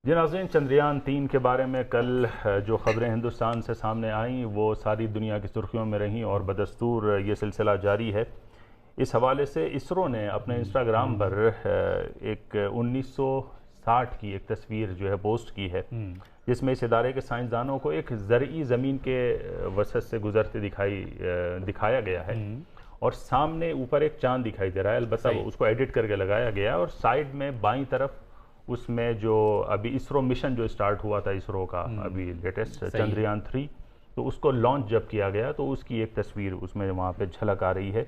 جی ناظرین، چندریان 3 کے بارے میں کل جو خبریں ہندوستان سے سامنے آئیں وہ ساری دنیا کی سرخیوں میں رہیں اور بدستور یہ سلسلہ جاری ہے۔ اس حوالے سے اسرو نے اپنے انسٹاگرام پر ایک 1960 کی ایک تصویر جو ہے پوسٹ کی ہے، جس میں اس ادارے کے سائنسدانوں کو ایک زرعی زمین کے وسط سے گزرتے دکھایا گیا ہے، اور سامنے اوپر ایک چاند دکھائی دے رہا ہے۔ البتہ اس کو ایڈٹ کر کے لگایا گیا ہے، اور سائیڈ میں بائیں طرف اس میں جو ابھی اسرو مشن جو سٹارٹ ہوا تھا اسرو کا ابھی لیٹسٹ چندریان 3، تو اس کو لانچ جب کیا گیا تو اس کی ایک تصویر اس میں وہاں پہ جھلک آ رہی ہے،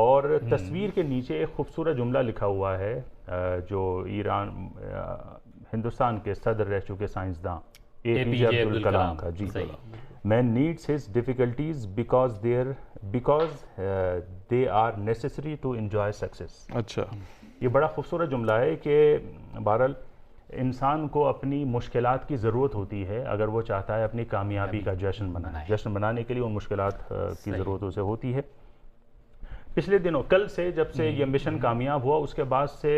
اور تصویر کے نیچے ایک خوبصورت جملہ لکھا ہوا ہے جو ہندوستان کے صدر رہ چکے سائنسداں APJ عبدالکلام کا۔ جی، men needs his difficulties because they are necessary to enjoy success. اچھا، یہ بڑا خوبصورت جملہ ہے کہ بہرحال انسان کو اپنی مشکلات کی ضرورت ہوتی ہے اگر وہ چاہتا ہے اپنی کامیابی کا جشن منانے کے لیے ان مشکلات کی ضرورت اسے ہوتی ہے۔ پچھلے دنوں کل سے جب سے یہ مشن کامیاب ہوا، اس کے بعد سے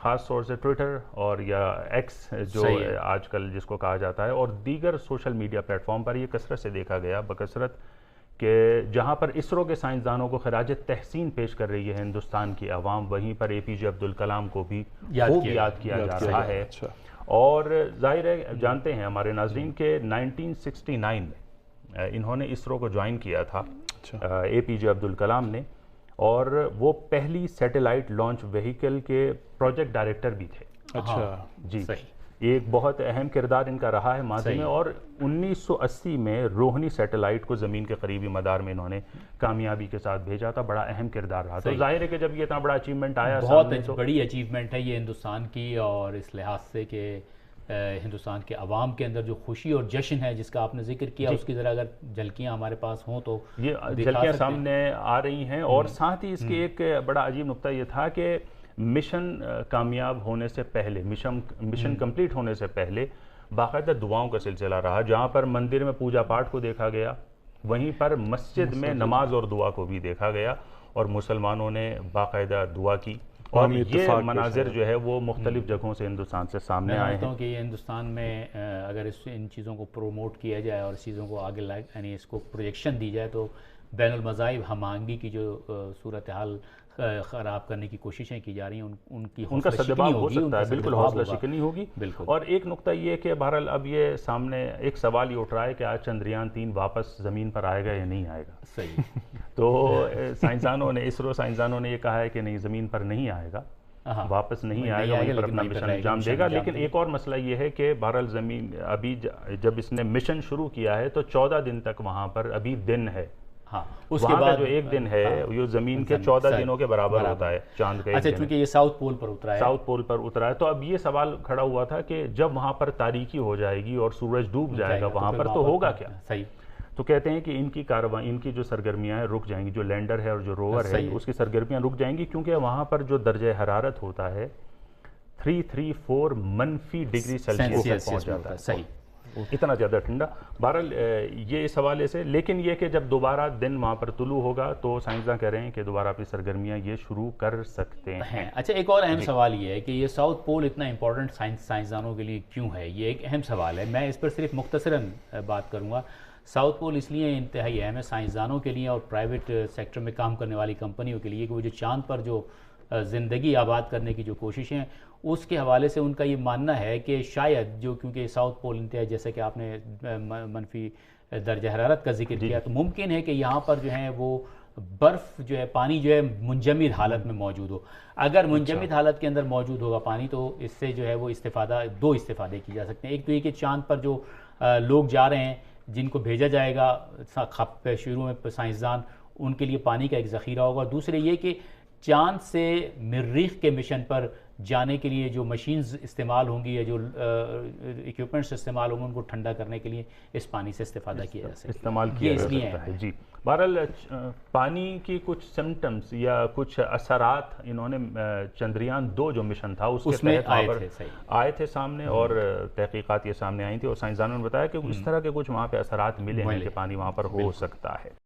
خاص طور سے ٹویٹر اور یا ایکس جو آج کل جس کو کہا جاتا ہے، اور دیگر سوشل میڈیا پلیٹ فارم پر یہ کثرت سے دیکھا گیا بکثرت کہ جہاں پر اسرو کے سائنسدانوں کو خراج تحسین پیش کر رہی ہے ہندوستان کی عوام، وہیں پر APJ عبدالکلام کو بھی خوب یاد کیا جا رہا ہے۔ اور ظاہر ہے جانتے ہیں ہمارے ناظرین کہ 1969 میں انہوں نے اسرو کو جوائن کیا تھا APJ عبدالکلام نے، اور وہ پہلی سیٹلائٹ لانچ وہیکل کے پروجیکٹ ڈائریکٹر بھی تھے۔ اچھا جی، ایک بہت اہم کردار ان کا رہا ہے ماضی میں، اور 1980 میں روہنی سیٹلائٹ کو زمین کے قریبی مدار میں انہوں نے کامیابی کے ساتھ بھیجا تھا۔ بڑا اہم کردار رہا، تو ظاہر ہے کہ جب یہ اتنا بڑا اچیومنٹ آیا، بہت بڑی اچیومنٹ ہے یہ ہندوستان کی، اور اس لحاظ سے کہ ہندوستان کے عوام کے اندر جو خوشی اور جشن ہے جس کا آپ نے ذکر کیا، اس کی ذرا اگر جھلکیاں ہمارے پاس ہوں تو یہ جھلکیاں سامنے آ رہی ہیں۔ اور ساتھ ہی اس کے ایک بڑا عجیب نقطہ یہ تھا کہ مشن کامیاب ہونے سے پہلے، مشن کمپلیٹ ہونے سے پہلے باقاعدہ دعاؤں کا سلسلہ رہا۔ جہاں پر مندر میں پوجا پاٹ کو دیکھا گیا، وہیں پر مسجد میں نماز اور دعا کو بھی دیکھا گیا، اور مسلمانوں نے باقاعدہ دعا کی، اور یہ مناظر جو ہے وہ مختلف جگہوں سے ہندوستان سے سامنے آئے ہیں۔ کہ یہ ہندوستان میں اگر ان چیزوں کو پروموٹ کیا جائے اور اس چیزوں کو آگے یعنی اس کو پروجیکشن دی جائے، تو بین المذاہب ہم آہنگی کی جو صورتحال خراب کرنے کی کوششیں کی جا رہی ہیں، ان کا سدباب ہو سکتا ہے، بالکل حوصلہ شکنی ہوگی۔ اور ایک نقطہ یہ کہ بہرحال اب یہ سامنے ایک سوال یہ اٹھ رہا ہے کہ آج چندریان 3 واپس زمین پر آئے گا یا نہیں آئے گا۔ صحیح، تو اسرو سائنسدانوں نے یہ کہا ہے کہ نہیں، زمین پر نہیں آئے گا، واپس نہیں آئے گا، وہیں پر اپنا مشن انجام دے گا۔ لیکن ایک اور مسئلہ یہ ہے کہ بہرحال زمین ابھی جب اس نے مشن شروع کیا ہے تو 14 دن تک وہاں پر ابھی دن ہے، اس کے بعد جو ایک دن ہے یہ زمین کے 14 دنوں کے برابر ہوتا ہے چاند کا۔ اچھا، چونکہ یہ ساؤتھ پول پر اترا ہے، تو اب یہ سوال کھڑا ہوا تھا کہ جب وہاں پر تاریکی ہو جائے گی اور سورج ڈوب جائے گا وہاں پر، تو ہوگا کیا؟ صحیح، تو کہتے ہیں کہ ان کی جو سرگرمیاں ہیں رک جائیں گی، جو لینڈر ہے اور جو روور ہے اس کی سرگرمیاں رک جائیں گی، کیونکہ وہاں پر جو درجہ حرارت ہوتا ہے 334 منفی ڈگری سیلسیس پہنچ جاتا ہے۔ صحیح، اتنا زیادہ ٹھنڈا۔ بہرحال یہ اس حوالے سے، لیکن یہ کہ جب دوبارہ دن وہاں پر طلوع ہوگا تو سائنسداں کہہ رہے ہیں کہ دوبارہ اپنی سرگرمیاں یہ شروع کر سکتے ہیں۔ اچھا، ایک اور اہم سوال یہ ہے کہ یہ ساؤتھ پول اتنا امپورٹنٹ سائنسدانوں کے لیے کیوں ہے؟ یہ ایک اہم سوال ہے، میں اس پر صرف مختصراً بات کروں گا۔ ساؤتھ پول اس لیے انتہائی اہم ہے سائنسدانوں کے لیے اور پرائیویٹ سیکٹر میں کام کرنے والی کمپنیوں کے لیے، کہ وہ جو چاند پر جو زندگی آباد کرنے کی جو کوششیں ہیں، اس کے حوالے سے ان کا یہ ماننا ہے کہ شاید کیونکہ ساؤتھ پول انتہائی، جیسے کہ آپ نے منفی درجہ حرارت کا ذکر کیا، تو ممکن ہے کہ یہاں پر جو ہے وہ برف جو ہے، پانی جو ہے منجمد حالت میں موجود ہو۔ اگر منجمد حالت کے اندر موجود ہوگا پانی، تو اس سے جو ہے وہ دو استفادے کی جا سکتے ہیں۔ ایک تو یہ کہ چاند پر جو لوگ جا رہے ہیں، جن کو بھیجا جائے گا شروع میں سائنسدان، ان کے لیے پانی کا ایک ذخیرہ ہوگا۔ دوسرے یہ کہ چاند سے مریخ کے مشن پر جانے کے لیے جو مشینز استعمال ہوں گی یا جو ایکوپمنٹس استعمال ہوں گے، ان کو ٹھنڈا کرنے کے لیے اس پانی سے استفادہ کیا جا سکتا ہے۔ جی، بہرحال پانی کی کچھ سمٹمز یا کچھ اثرات انہوں نے چندریان 2 جو مشن تھا اس میں آئے تھے سامنے، اور تحقیقات یہ سامنے آئی تھی، اور سائنسدانوں نے بتایا کہ اس طرح کے کچھ وہاں پہ اثرات ملے ہیں کہ پانی وہاں پر ہو سکتا ہے۔